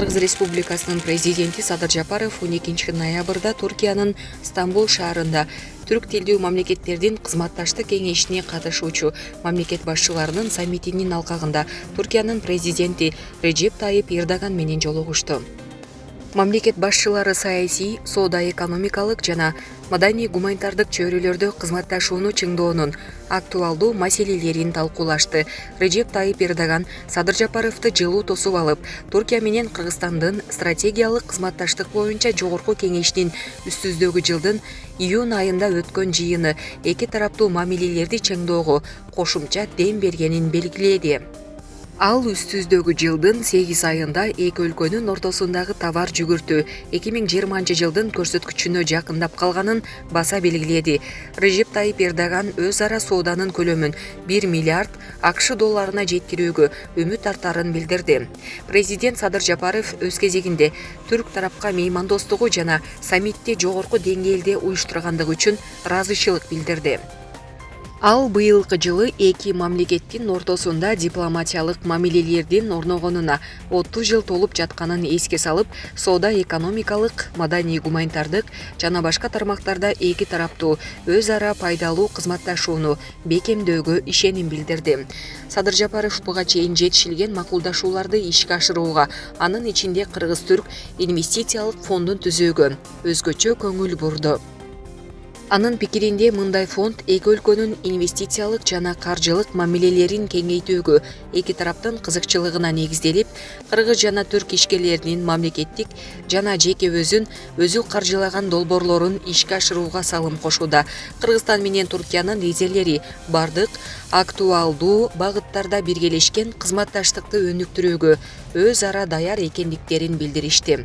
Кыргыз Республикасынын президенти Садыр Жапаров 12 ноябрда Туркиянын Стамбул шаарында түрк тилдүү мамлекеттердин кызматташтык кеңешине катышуучу мамлекет башчыларынын саммитинин алкагында Туркиянын президенти Режеп Тайип Эрдоган менен жолугушту. Мамлекет башчылары саясий, соода-экономикалык жана маданий гуманитардык чөйрөлөрдө кызматташууну чыңдоонун актуалдуу маселелерин талкуулашты. Режеп Тайип Эрдоган Садыр Жапаровду жылуу тосуп алып, Туркия менен Кыргызстандын стратегиялык кызматташтык боюнча жогорку кеңештин үстүздөгү жылдын июнь айында өткөн жыйыны эки тараптуу мамилелерди чыңдоого кошумча дем бергенин белгиледи. Ал үстүздөгү жылдын 8 айында эки өлкөнүн ортосундагы товар жүгүртүү 2020 жылдын көрсөткүчүнө жакындап калганын баса белгиледи. Режеп Тайип Эрдоган өз ара сооданын көлөмүн 1 миллиард АКШ долларына жеткирүүгө үмүт артарын билдирди. Президент Садыр Жапаров өз кезегинде түрк тарапка меймандостугу жана саммитти жогорку деңгээлде уюштургандыгы үчүн ыраазычылык билдирди. Ал быйылкы жылы эки мамлекеттин ортосунда дипломатиялык мамилелердин орногонуна 30 жыл толуп жатканын эске салып, соода-экономикалык, маданий-гуманитардык жана башка тармактарда эки тараптуу өз ара пайдалуу кызматташууну бекемдөөгө ишеним билдирди. Садыр Жапаров буга чейин жетишилген макулдашууларды ишке ашырууга, анын ичинде Кыргыз-Түрк инвестициялык фондун түзүүгө өзгөчө көңүл бурду. Анын пикиринде мындай фонд эки өлкөнүн инвестициялык жана каржылык мамилелерин кеңейтүүгө эки тараптын кызыкчылыгына негизделип, кыргыз жана түрк ишкерлеринин мамлекеттик жана жеке өзү каржылаган долбоорлорун ишке ашырууга салым кошууда. Кыргызстан менен Туркиянын лидерлери бардык актуалдуу багыттарда биргелешкен кызматташтыкты өнүктүрүүгө өз ара даяр экендиктерин билдиришти.